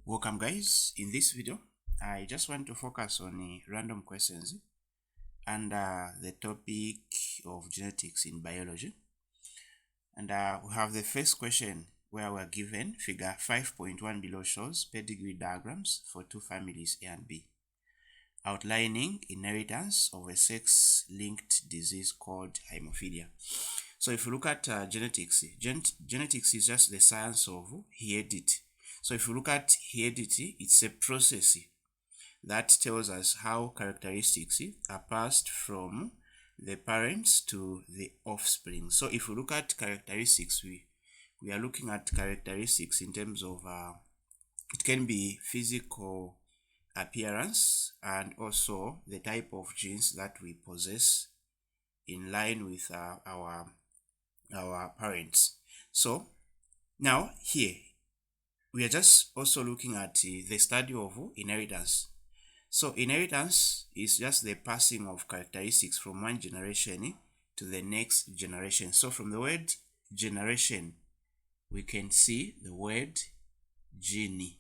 Welcome guys. In this video I just want to focus on random questions under the topic of genetics in biology, and we have the first question where we are given figure 5.1 below shows pedigree diagrams for two families A and B outlining inheritance of a sex-linked disease called hemophilia. So if you look at genetics, genetics is just the science of heredity. So if you look at heredity, it's a process that tells us how characteristics are passed from the parents to the offspring. So if we look at characteristics, we are looking at characteristics in terms of it can be physical appearance and also the type of genes that we possess in line with our parents. So now here we are just also looking at the study of inheritance. So inheritance is just the passing of characteristics from one generation to the next generation. So from the word generation we can see the word gene.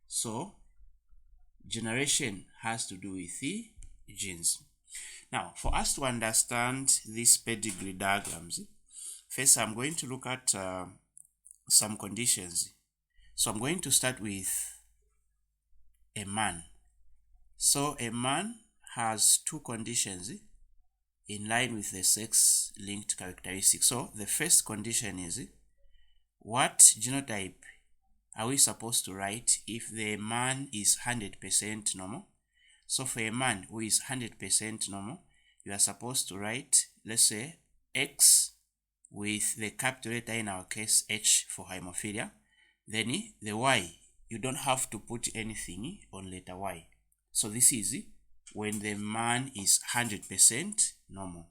So generation has to do with the genes. Now for us to understand these pedigree diagrams, first I'm going to look at some conditions. So I'm going to start with a man. So a man has two conditions in line with the sex-linked characteristics. So the first condition is what genotype are we supposed to write if the man is 100% normal? So for a man who is 100% normal, you are supposed to write, let's say, X with the capital letter, in our case H for hemophilia. Then the Y, you don't have to put anything on letter Y. So this is when the man is 100% normal.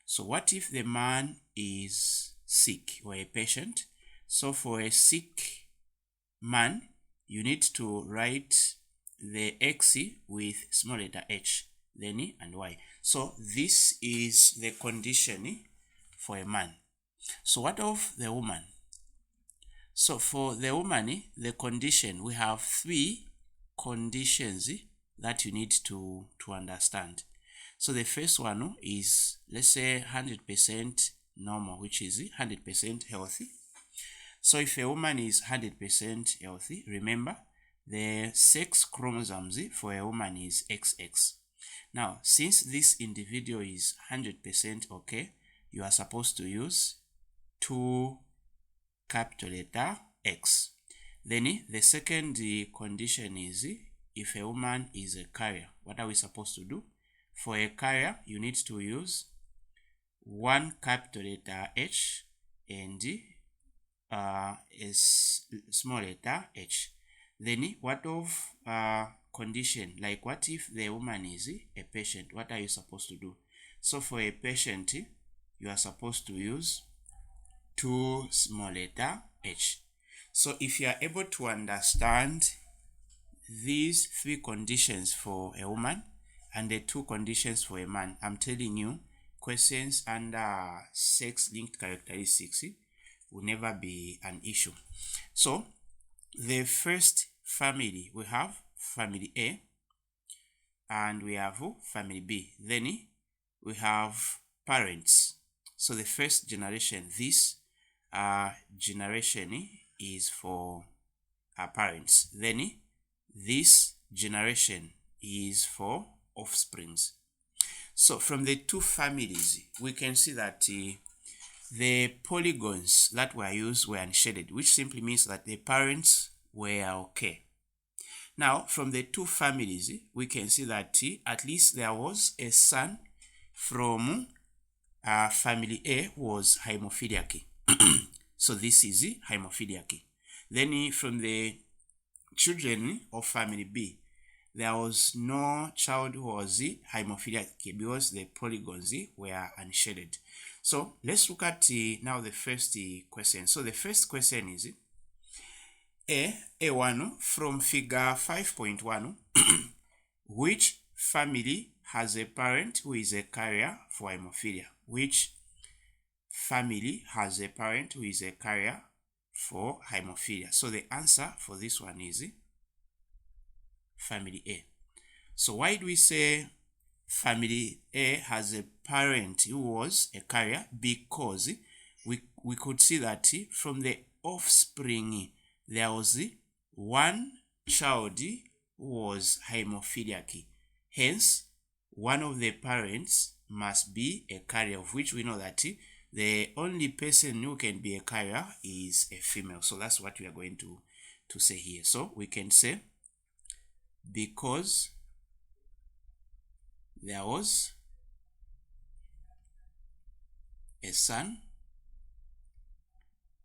So what if the man is sick or a patient? So for a sick man, you need to write the X with small letter H, then and Y. So this is the condition for a man. So what of the woman? So for the woman, the condition, we have three conditions that you need to understand. So the first one is, let's say, 100% normal, which is 100% healthy. So if a woman is 100% healthy, remember the sex chromosomes for a woman is XX. Now, since this individual is 100% okay, you are supposed to use 2 capital letter X. Then the second condition is if a woman is a carrier, what are we supposed to do? For a carrier, you need to use 1 capital letter H and a small letter H. Then what of condition, like what if the woman is a patient? What are you supposed to do? So for a patient, you are supposed to use 2 small letter H. So if you are able to understand these 3 conditions for a woman and the 2 conditions for a man, I'm telling you, questions under sex-linked characteristics will never be an issue. So the first family, we have family A and we have family B. Then we have parents. So the first generation, this generation is for our parents. Then this generation is for offsprings. So from the 2 families, we can see that the polygons that were used were unshaded, which simply means that the parents were okay. Now from the 2 families, we can see that at least there was a son from family A who was hemophiliac. So this is hemophiliac. Then from the children of family B, there was no child who was hemophiliac because the polygons were unshaded. So let's look at now the first question. So the first question is A1 from figure 5.1, which family has a parent who is a carrier for hemophilia? Which family has a parent who is a carrier for hemophilia? So the answer for this one is family A. So why do we say family A has a parent who was a carrier? Because we could see that from the offspring there was one child who was hemophiliac. Hence, one of the parents must be a carrier, of which we know that the only person who can be a carrier is a female. So that's what we are going to say here. So we can say, because there was a son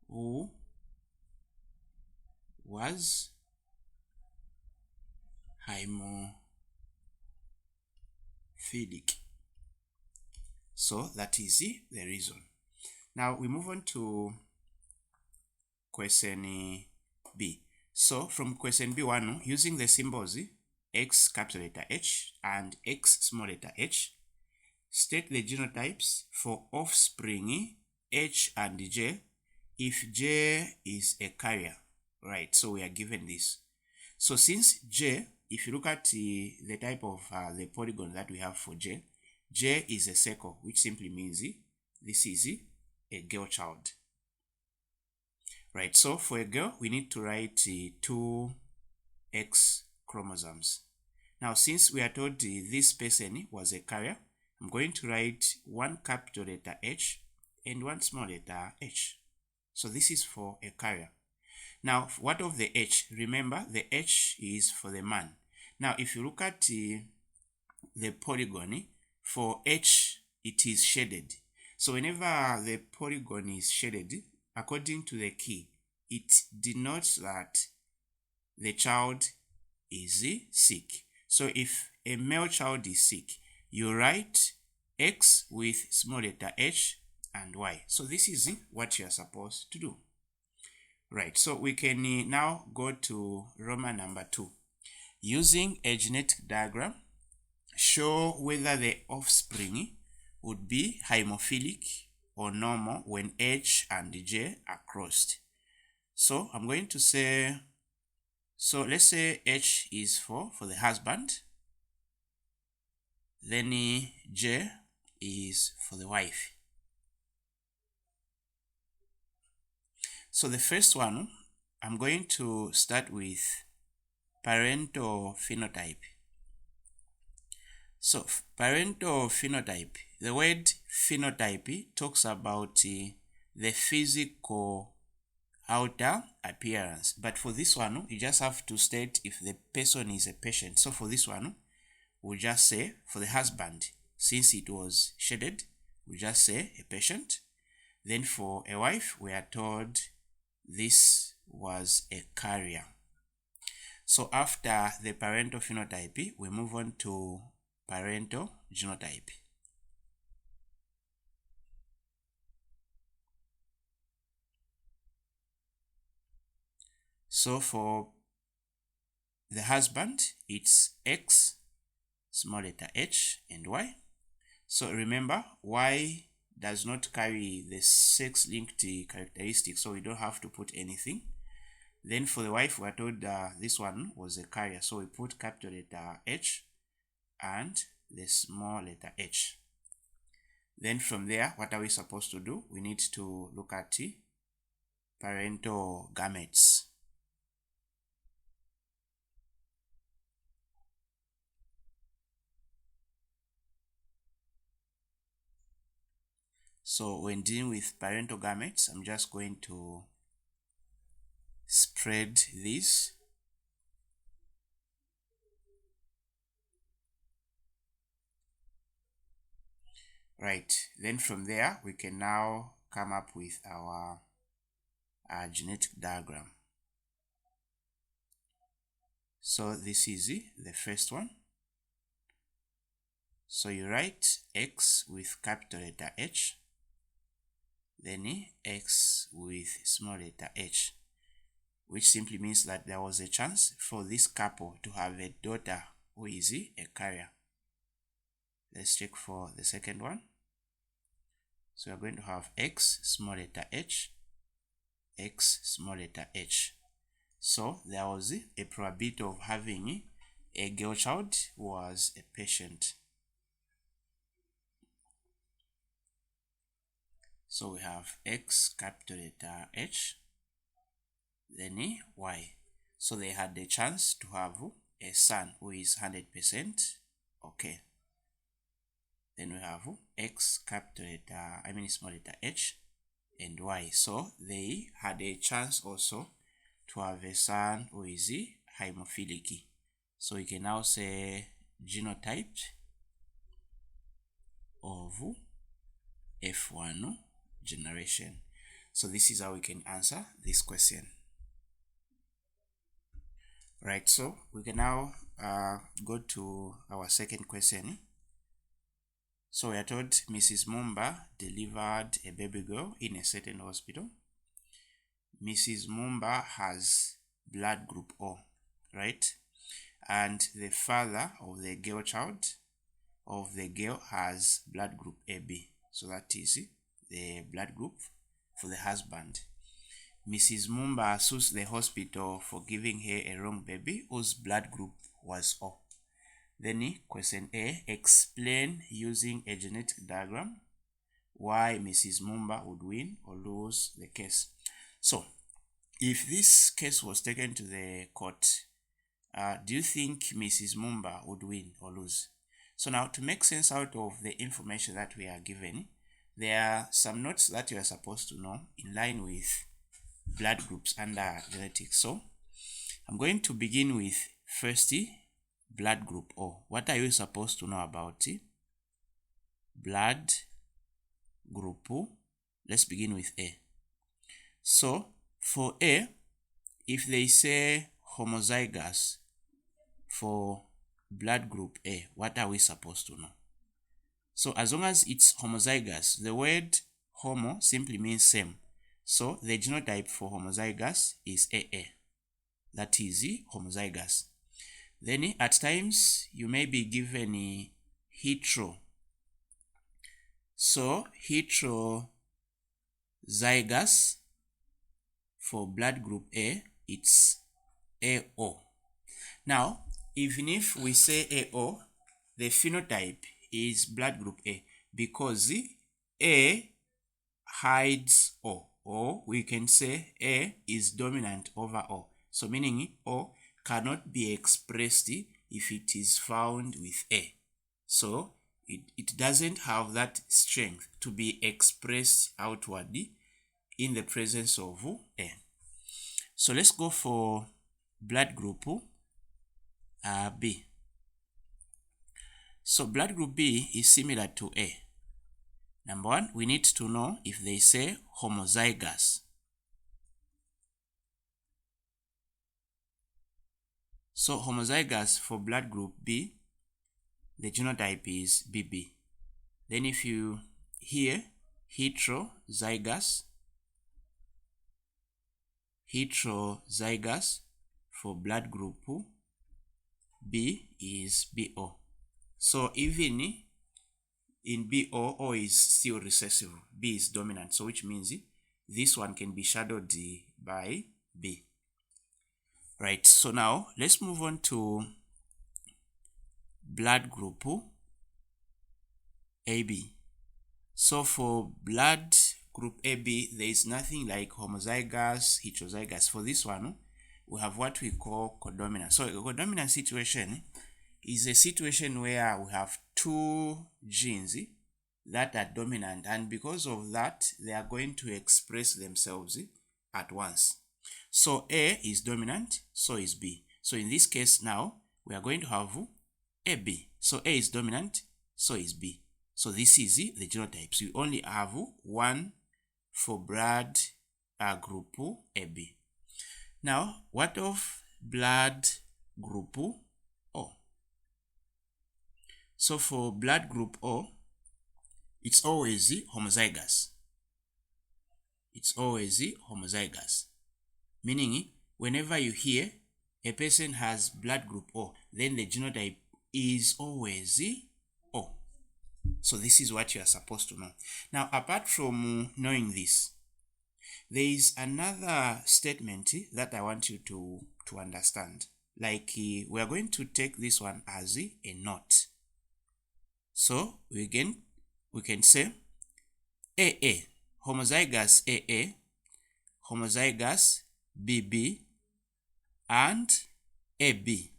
who was hemophilic. So that is the reason. Now we move on to question B. So from question B1, using the symbols X capital letter H and X small letter h, state the genotypes for offspring H and J if J is a carrier. Right, so we are given this. So since J, if you look at the type of the polygon that we have for J, J is a circle, which simply means this is a girl child. Right, so for a girl, we need to write 2 X chromosomes. Now, since we are told this person was a carrier, I'm going to write 1 capital letter H and 1 small letter h. So this is for a carrier. Now, what of the H? Remember, the H is for the man. Now, if you look at the polygon, for H, it is shaded. So whenever the polygon is shaded, according to the key, it denotes that the child is sick. So if a male child is sick, you write X with small letter h and Y. So this is what you are supposed to do. Right, so we can now go to Roman number 2. Using a genetic diagram, show whether the offspring would be hemophilic or normal when H and J are crossed. So I'm going to say, so let's say H is for the husband, then J is for the wife. So the first one, I'm going to start with parental phenotype. So parental phenotype, the word phenotype talks about the physical outer appearance. But for this one, you just have to state if the person is a patient. So for this one, we'll just say for the husband, since it was shaded, we'll just say a patient. Then for a wife, we are told this was a carrier. So after the parental phenotype, we move on to parental genotype. So for the husband, it's X, small letter h and Y. So remember, Y does not carry the sex-linked characteristics, so we don't have to put anything. Then for the wife, we are told this one was a carrier, so we put capital letter H and the small letter h. Then from there, what are we supposed to do? We need to look at parental gametes. So when dealing with parental gametes, I'm just going to spread this. Right, then from there, we can now come up with our genetic diagram. So this is the first one. So you write X with capital letter H, then X with small letter h, which simply means that there was a chance for this couple to have a daughter who is a carrier. Let's check for the second one. So we're going to have X small letter h, X small letter h. So there was a probability of having a girl child who was a patient. So we have X, capital letter H, then Y. So they had the chance to have a son who is 100% okay. Then we have X, capital letter, small letter H, and Y. So they had a chance also to have a son who is hemophilic. So we can now say genotype of F1 generation. So this is how we can answer this question. Right, so we can now go to our second question. So we are told Mrs. Mumba delivered a baby girl in a certain hospital. Mrs. Mumba has blood group O, right? And the father of the girl child of the girl has blood group AB. So that is the blood group for the husband. Mrs. Mumba sues the hospital for giving her a wrong baby whose blood group was O. Then question A, explain using a genetic diagram why Mrs. Mumba would win or lose the case. So if this case was taken to the court, do you think Mrs. Mumba would win or lose? So now, to make sense out of the information that we are given, there are some notes that you are supposed to know in line with blood groups under genetics. So I'm going to begin with first blood group O. What are you supposed to know about it? Blood group O. Let's begin with A. So for A, if they say homozygous for blood group A, what are we supposed to know? So as long as it's homozygous, the word homo simply means same. So the genotype for homozygous is AA. That is homozygous. Then at times you may be given hetero. So heterozygous for blood group A, it's AO. Now, even if we say AO, the phenotype is blood group A because A hides O, or we can say A is dominant over O. So meaning O cannot be expressed if it is found with A. So it doesn't have that strength to be expressed outwardly in the presence of A. So let's go for blood group B. So blood group B is similar to A. Number one, we need to know if they say homozygous. So homozygous for blood group B, the genotype is BB. Then if you hear heterozygous for blood group B is BO. So even in BO, O is still recessive, B is dominant, so which means this one can be shadowed by B. Right, so now let's move on to blood group AB. So for blood group AB, there is nothing like homozygous, heterozygous. For this one, we have what we call codominant. So a codominant situation is a situation where we have two genes that are dominant, and because of that, they are going to express themselves at once. So A is dominant, so is B. So in this case now, we are going to have AB. So A is dominant, so is B. So this is the genotypes. We only have one for blood group AB. Now, what of blood group O? So for blood group O, it's always homozygous. It's always homozygous. Meaning, whenever you hear a person has blood group O, then the genotype is always O. So this is what you are supposed to know. Now, apart from knowing this, there is another statement that I want you to understand. like we are going to take this one as a not. So we can say AA, homozygous AA, homozygous BB, and AB.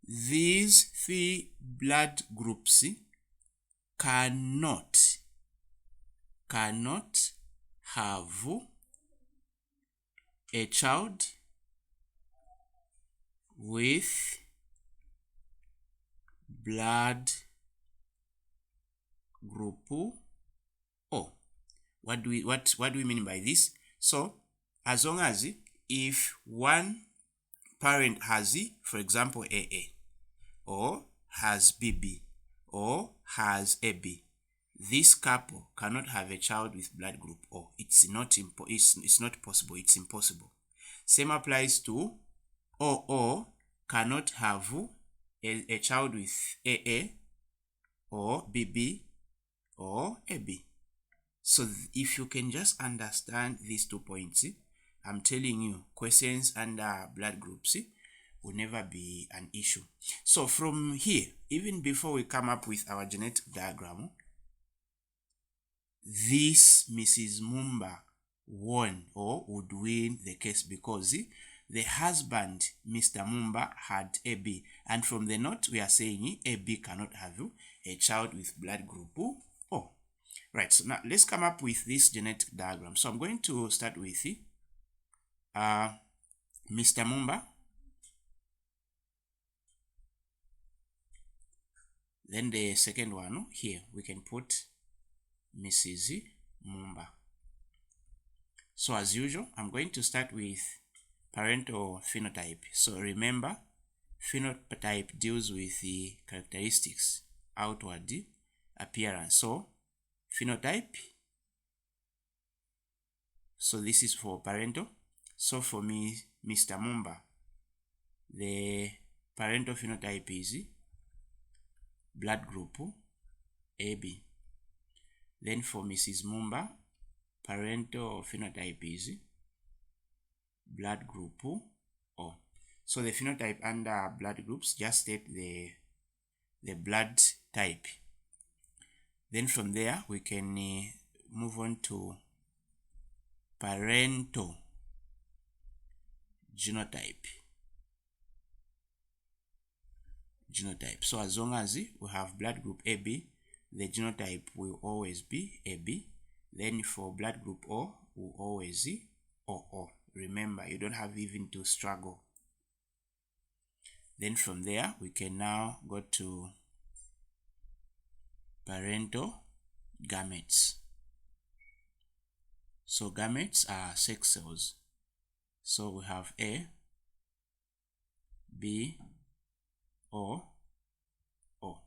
These three blood groups cannot have a child with blood group O. What do we mean by this? So as long as if one parent has, for example, AA, or has BB, or has AB, this couple cannot have a child with blood group O. It's not possible. It's impossible. Same applies to OO, cannot have a child with AA or BB or AB. So if you can just understand these 2 points, I'm telling you, questions under blood groups will never be an issue. So from here, even before we come up with our genetic diagram, this Mrs. Mumba won or would win the case because the husband, Mr. Mumba, had AB, and from the note we are saying AB cannot have a child with blood group O. Right, so now let's come up with this genetic diagram. So I'm going to start with Mr. Mumba, then the second one here we can put Mrs. Mumba. So as usual, I'm going to start with parental phenotype. So remember, phenotype deals with the characteristics, outward appearance. So phenotype, so this is for parental. So for me, Mr. Mumba, the parental phenotype is blood group AB. Then for Mrs. Mumba, parental phenotype is blood group O. So the phenotype under blood groups just state the blood type. Then from there we can move on to parental genotype. So as long as we have blood group AB, the genotype will always be AB. Then for blood group O, will always be OO. Remember, you don't have even to struggle. Then from there, we can now go to parental gametes. So gametes are sex cells. So we have A, B, O, O.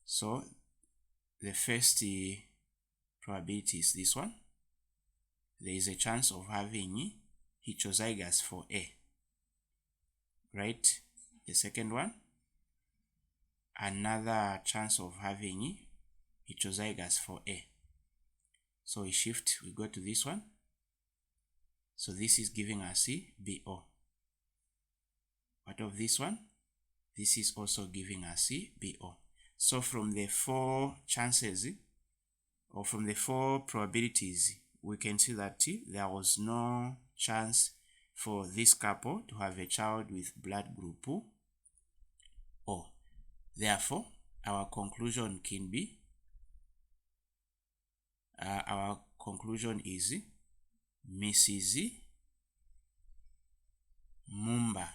So the first probability is this one. There is a chance of having heterozygous for A. Right? The second one, another chance of having heterozygous for A. So we shift, we go to this one. So this is giving us BO. What of this one? This is also giving us BO. So from the 4 chances, or from the 4 probabilities, we can see that there was no chance for this couple to have a child with blood group O. Therefore, our conclusion can be, is Mrs. Mumba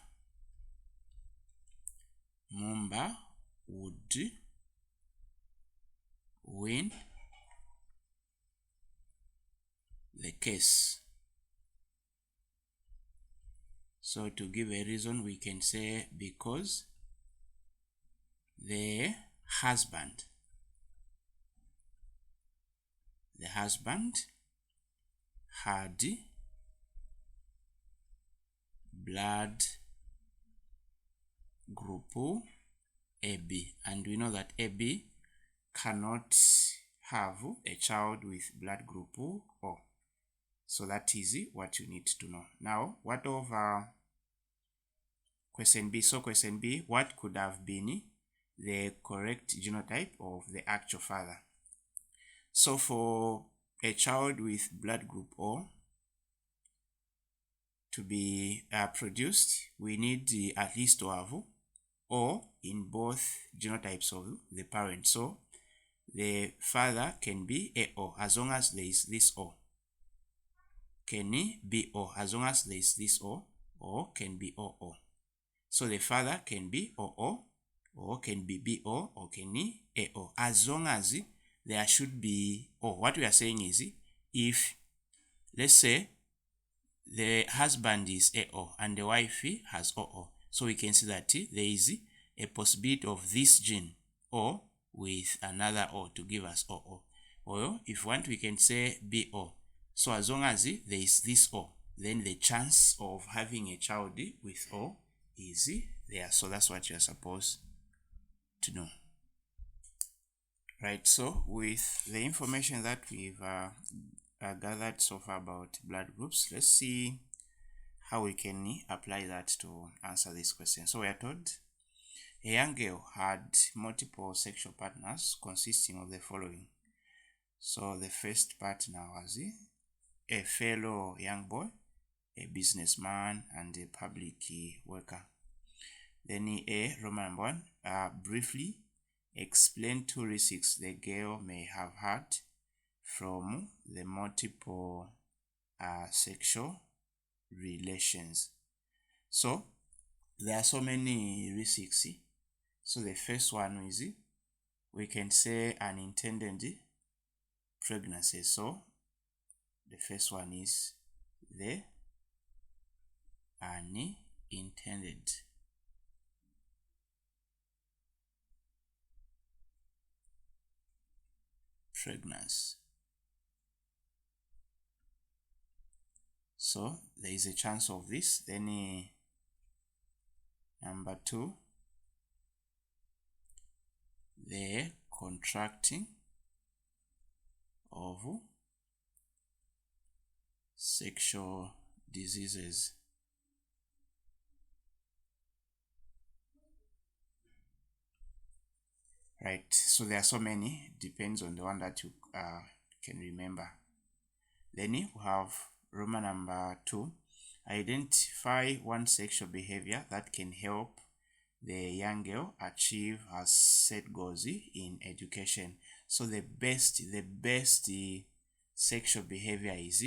would win the case. So to give a reason, we can say because the husband had blood group AB, and we know that AB cannot have a child with blood group O. So that is what you need to know. Now, what of question B? So question B, what could have been the correct genotype of the actual father? So for a child with blood group O to be produced, we need at least to have O in both genotypes of the parent. So the father can be AO as long as there is this O. Can be O as long as there is this O, or can be OO. So the father can be OO, or can be BO, or can be AO, as long as there should be O. What we are saying is, if, let's say, the husband is AO and the wife has OO, so we can see that there is a possibility of this gene O with another O to give us OO. Or if we want, we can say BO. So as long as there is this O, then the chance of having a child with O is there. So that's what you're supposed to know. Right, so with the information that we've gathered so far about blood groups, let's see how we can apply that to answer this question. So we are told a young girl had multiple sexual partners consisting of the following. So the first partner was a fellow young boy, a businessman, and a public worker. Then A, Roman number 1, briefly explain 2 risks the girl may have had from the multiple sexual relations. So there are so many risks. So the first one is, we can say, unintended pregnancy. So the first one is the unintended pregnancy. So there is a chance of this. Then number 2, the contracting of sexual diseases. Right, so there are so many, depends on the one that you can remember. Then we have Roman number 2, identify one sexual behavior that can help the young girl achieve her set goals in education. So the best sexual behavior is,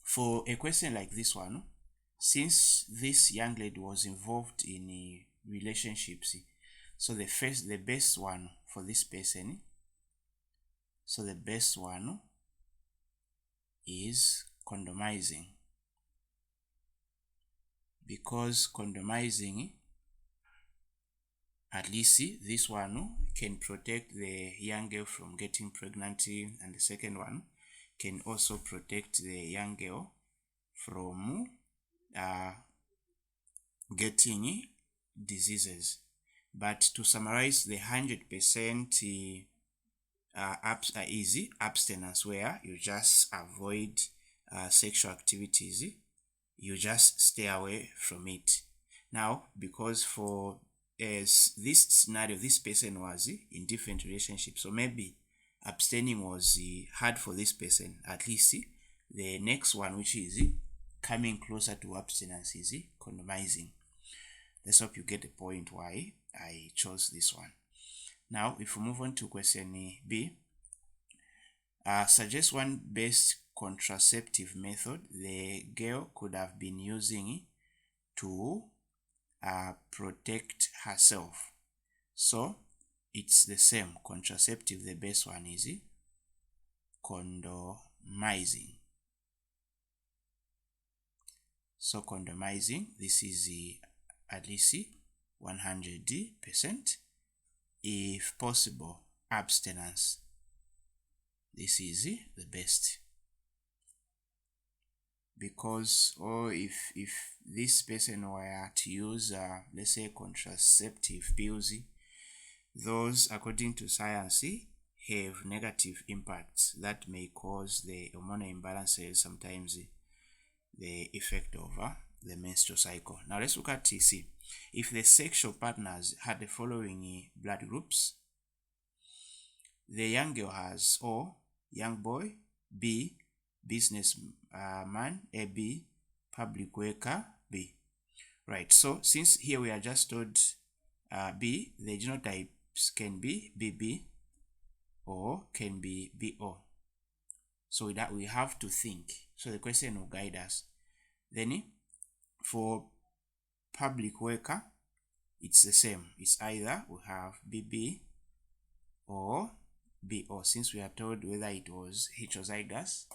for a question like this one, since this young lady was involved in relationships, so the best one for this person, so the best one is condomizing, because condomizing, at least this one can protect the young girl from getting pregnant, and the second one can also protect the young girl from getting diseases. But to summarize, the 100% easy abstinence, where you just avoid sexual activities, you just stay away from it. Now, because for this scenario, this person was in different relationships, so maybe abstaining was hard for this person. At least the next one, which is coming closer to abstinence, is condomizing. Let's hope you get the point why I chose this one. Now, if we move on to question B, suggest one best contraceptive method the girl could have been using to protect herself. So it's the same contraceptive. The best one is condomizing. So condomizing, this is at least 100%. If possible, abstinence. This is the best. Because, or if this person were to use, let's say, contraceptive pills, those, according to science, have negative impacts that may cause the hormonal imbalances, sometimes the effect of the menstrual cycle. Now let's look at TC. If the sexual partners had the following blood groups, the young girl has O, young boy, B, business man, AB, public worker, B. Right, so since here we are just told B, the genotypes can be BB or can be BO. So that we have to think. So the question will guide us. Then for public worker, it's the same. It's either we have BB or BO, since we are told whether it was heterozygous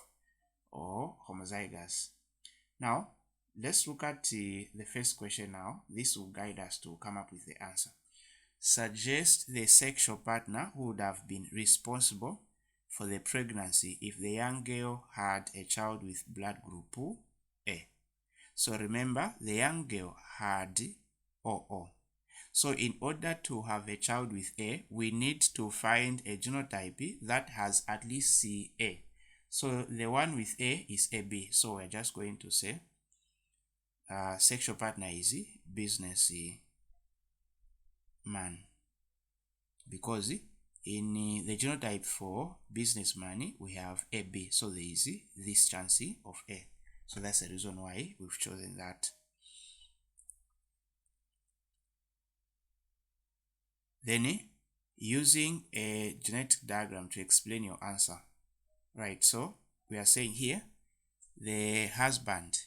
or homozygous. Now, let's look at the first question now. This will guide us to come up with the answer. Suggest the sexual partner who would have been responsible for the pregnancy if the young girl had a child with blood group A. So remember, the young girl had OO. So in order to have a child with A, we need to find a genotype that has at least CA. So the one with A is AB. So we're just going to say sexual partner is business man, because in the genotype for businessman we have AB, so there is this chance of A. So that's the reason why we've chosen that. Then using a genetic diagram to explain your answer. Right, so we are saying here the husband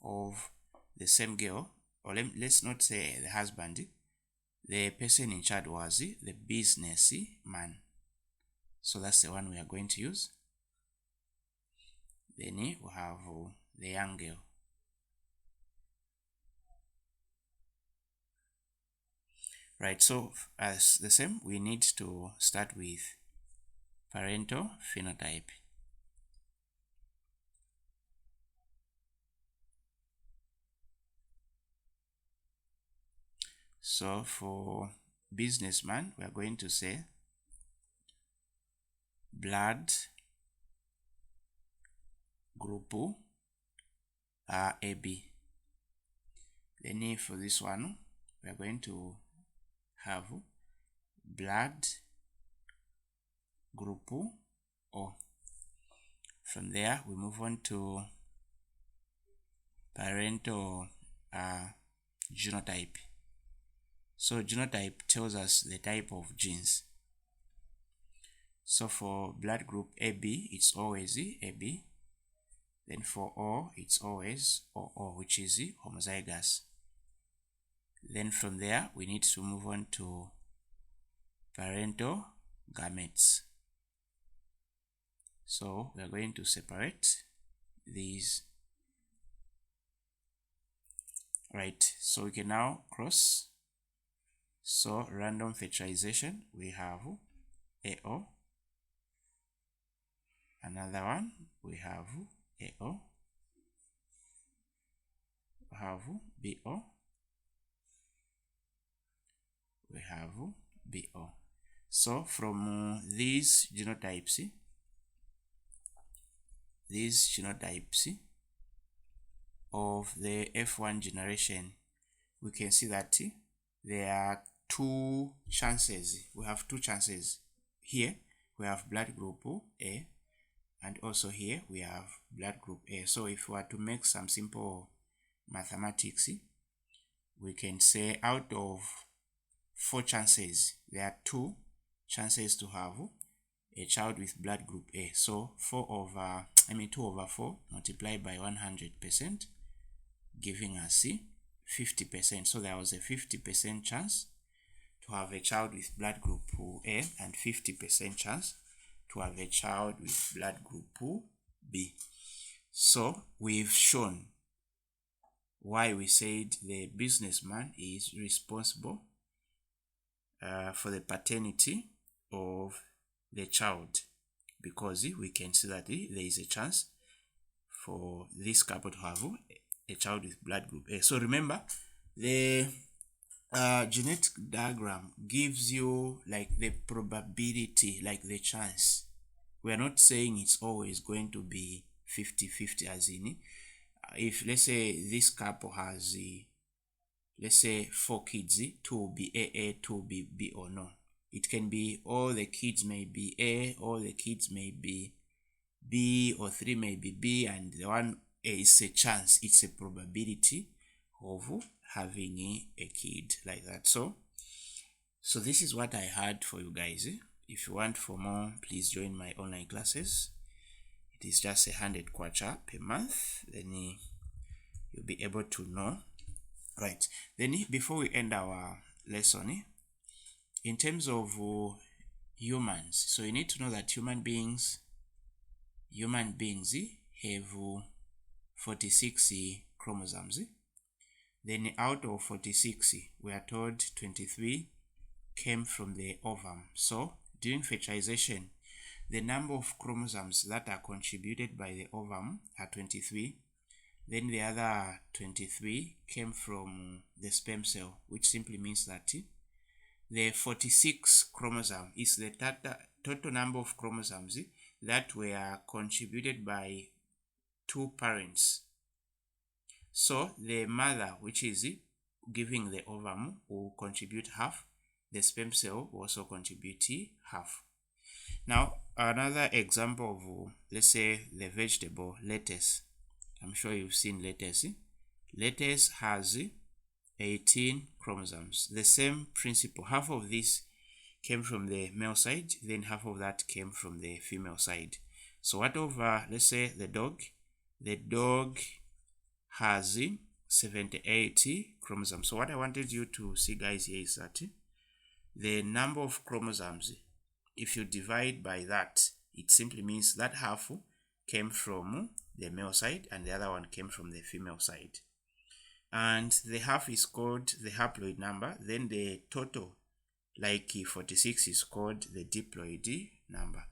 of the same girl, or let's not say the husband, the person in charge was the business man. So that's the one we are going to use. Then we have the young girl. Right, so as the same, we need to start with parental phenotype. So for businessman, we are going to say blood group AB. Then for this one, we are going to have blood group O. From there, we move on to parental genotype. So genotype tells us the type of genes. So for blood group AB, it's always AB. Then for O, it's always OO, which is homozygous. Then from there, we need to move on to parental gametes. So we are going to separate these. Right, so we can now cross. So random fertilization, we have AO. Another one, we have AO. We have BO. We have BO. So from these genotypes of the F1 generation, we can see that there are two chances. We have two chances. Here we have blood group A, and also here we have blood group A. So if we were to make some simple mathematics, we can say out of 4 chances, there are 2 chances to have a child with blood group A. So 2 over 4 multiplied by 100%, giving us 50%. So there was a 50% chance to have a child with blood group A and 50% chance to have a child with blood group B. So we've shown why we said the businessman is responsible for the paternity of the child, because we can see that there is a chance for this couple to have a child with blood group A. So remember, the genetic diagram gives you like the probability, like the chance. We are not saying it's always going to be 50-50, as in if let's say this couple has let's say 4 kids, 2 will be A, 2 will be B, or no. It can be all the kids may be A, all the kids may be B, or 3 may be B, and the one A is a chance, it's a probability of having a kid like that. So this is what I had for you guys. If you want for more, please join my online classes. It is just 100 kwacha per month. Then you'll be able to know. Right. Then before we end our lesson, in terms of humans, so you need to know that human beings have 46 chromosomes. Then out of 46, we are told 23 came from the ovum. So during fertilization, the number of chromosomes that are contributed by the ovum are 23. Then the other 23 came from the sperm cell, which simply means that the 46 chromosome is the total number of chromosomes that were contributed by 2 parents. So the mother, which is giving the ovum, will contribute half. The sperm cell will also contribute half. Now, another example of, let's say, the vegetable lettuce. I'm sure you've seen lettuce. Lettuce has 18 chromosomes. The same principle. Half of this came from the male side, then half of that came from the female side. So what of, let's say, the dog? The dog has 78 chromosomes. So what I wanted you to see, guys, here is that the number of chromosomes, if you divide by that, it simply means that half came from the male side and the other one came from the female side. And the half is called the haploid number. Then the total, like 46, is called the diploid number.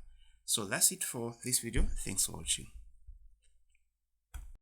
So that's it for this video. Thanks for watching.